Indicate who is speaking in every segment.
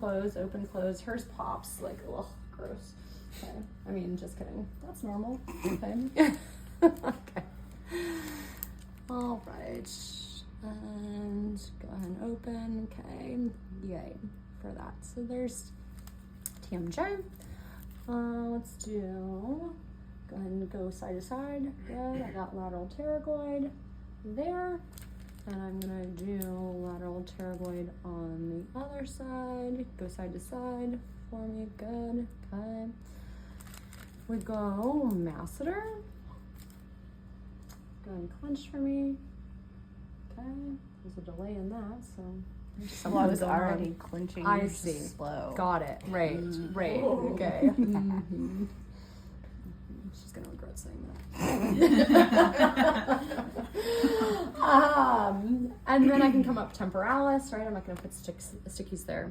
Speaker 1: Close, open, close. Hers pops like, ugh, gross. Okay. I mean, just kidding. That's normal. Okay. Okay. All right. And go ahead and open. Okay. Yay for that. So there's TMJ. Let's do, go ahead and go side to side. Good. I got lateral pterygoid there. And I'm gonna do lateral pterygoid on the other side. Go side to side for me. Good. Okay. We go masseter. Go and clench for me. Okay. There's a delay in that, so.
Speaker 2: I was already clenching.
Speaker 1: I see.
Speaker 2: Slow.
Speaker 1: Got it. Right. Right. Okay. Mm-hmm. She's gonna regret saying that. And then I can come up temporalis, right? I'm not gonna put stickies there.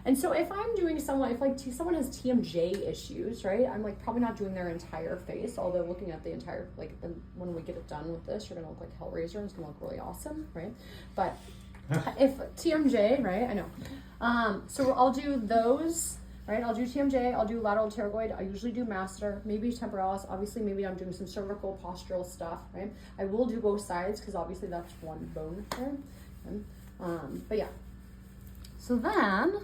Speaker 1: And so if I'm doing someone, if like someone has TMJ issues, right? I'm like probably not doing their entire face, although looking at the entire, like when we get it done with this, you're gonna look like Hellraiser and it's gonna look really awesome, right? But if TMJ, right? I know. So I'll do those. Right, I'll do TMJ, I'll do lateral pterygoid, I usually do masseter, maybe temporalis, obviously maybe I'm doing some cervical postural stuff, right? I will do both sides because obviously that's one bone there. Okay. But yeah. So then,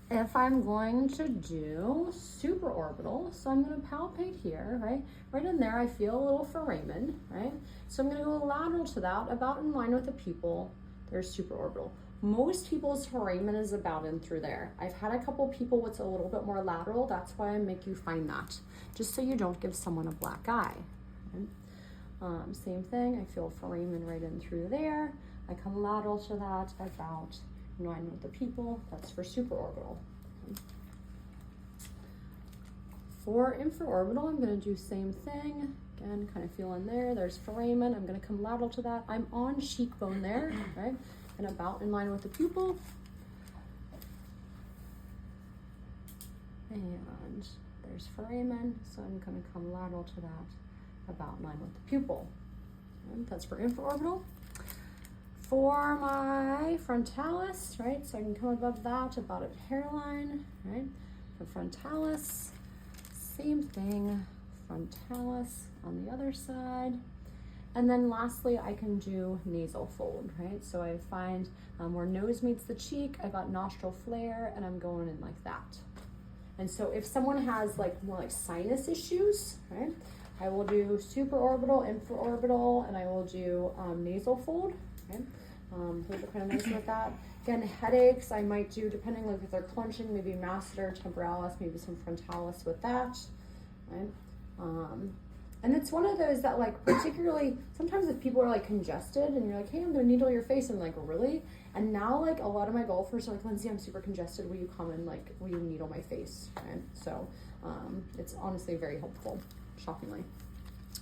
Speaker 1: if I'm going to do supraorbital, so I'm gonna palpate here, right? Right in there I feel a little foramen, right? So I'm gonna go lateral to that, about in line with the pupil, there's supraorbital. Most people's foramen is about in through there. I've had a couple people with a little bit more lateral. That's why I make you find that, just so you don't give someone a black eye. Okay? Same thing, I feel foramen right in through there. I come lateral to that, about in line with the pupil. That's for supraorbital. Okay? For infraorbital, I'm gonna do same thing. Again, kind of feel in there. There's foramen. I'm gonna come lateral to that. I'm on cheekbone there, right? And about in line with the pupil. And there's foramen, so I'm gonna come lateral to that, about in line with the pupil. And that's for infraorbital. For my frontalis, right, so I can come above that, about at hairline, right? For frontalis, same thing, frontalis on the other side. And then lastly, I can do nasal fold, right? So I find where nose meets the cheek, I got nostril flare, and I'm going in like that. And so if someone has like more like sinus issues, right? I will do supraorbital, infraorbital, and I will do nasal fold, okay? Those are kind of nice with that. Again, headaches, I might do, depending like if they're clenching, maybe masseter, temporalis, maybe some frontalis with that, right? And it's one of those that like, particularly, sometimes if people are like congested and you're like, hey, I'm gonna needle your face, and like, really? And now like a lot of my golfers are like, Lindsay, I'm super congested, will you come and like, will you needle my face, right? So it's honestly very helpful, shockingly.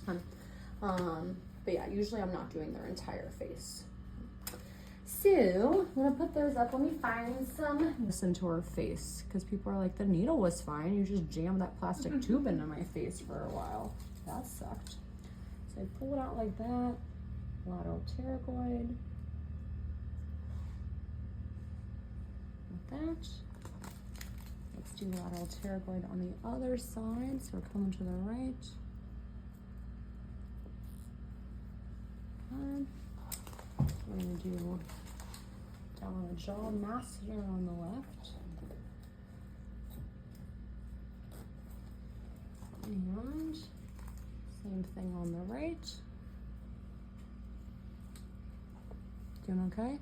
Speaker 1: But yeah, usually I'm not doing their entire face. So I'm gonna put those up. Let me find some. Listen to her face, because people are like, the needle was fine, you just jammed that plastic tube into my face for a while. That sucked. So I pull it out like that. Lateral pterygoid. Like that. Let's do lateral pterygoid on the other side. So we're coming to the right. Okay. We're gonna do down on the jaw, masseter on the left. And same thing on the right. Doing okay?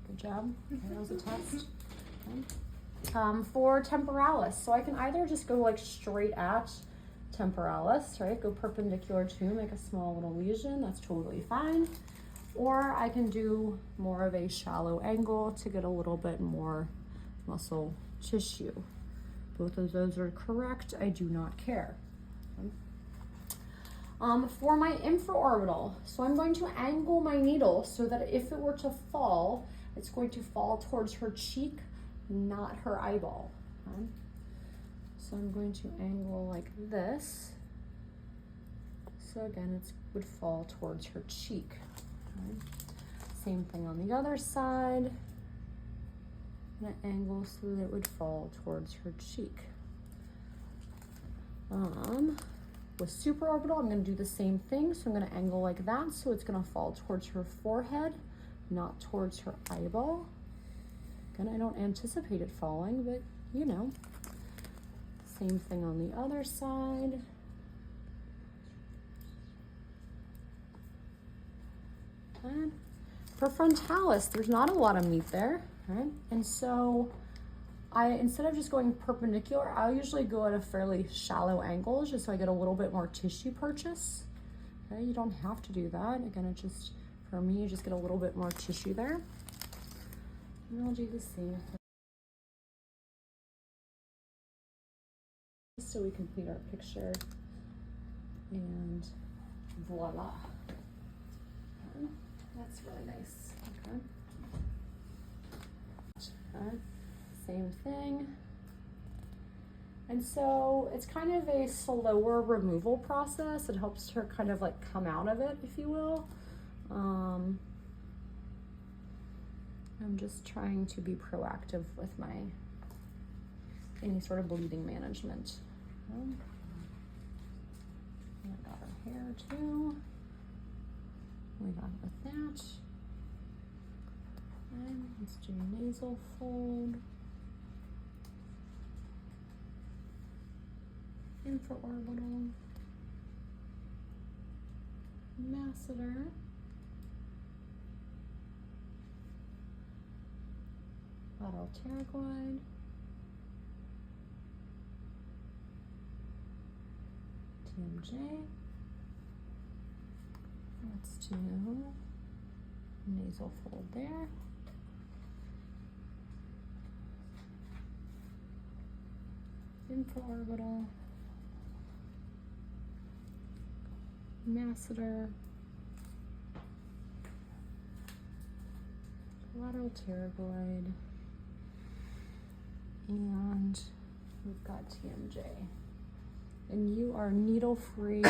Speaker 1: Good job. That was a test. Okay. For temporalis, so I can either just go like straight at temporalis, right? Go perpendicular to, make a small little lesion. That's totally fine. Or I can do more of a shallow angle to get a little bit more muscle tissue. Both of those are correct. I do not care. Okay. For my infraorbital, so I'm going to angle my needle so that if it were to fall, it's going to fall towards her cheek, not her eyeball. Okay. So I'm going to angle like this. So again, it would fall towards her cheek. Okay. Same thing on the other side. I'm gonna angle so that it would fall towards her cheek. With supraorbital, I'm gonna do the same thing. So I'm gonna angle like that, so it's gonna fall towards her forehead, not towards her eyeball. Again, I don't anticipate it falling, but you know. Same thing on the other side. And for frontalis, there's not a lot of meat there, right? And so instead of just going perpendicular, I'll usually go at a fairly shallow angle just so I get a little bit more tissue purchase. Okay, you don't have to do that. Again, it just, for me, you just get a little bit more tissue there. And I'll do the same thing. So we complete our picture, and voila. Okay, that's really nice. Okay. Same thing. And so it's kind of a slower removal process. It helps her kind of like come out of it, if you will. I'm just trying to be proactive with any sort of bleeding management. I got her hair too. We got with that. And let's do nasal fold. Infraorbital. Masseter. Lateral pterygoid. TMJ. Let's do nasal fold there. Infraorbital. Masseter. Lateral pterygoid. And we've got TMJ. And you are needle free.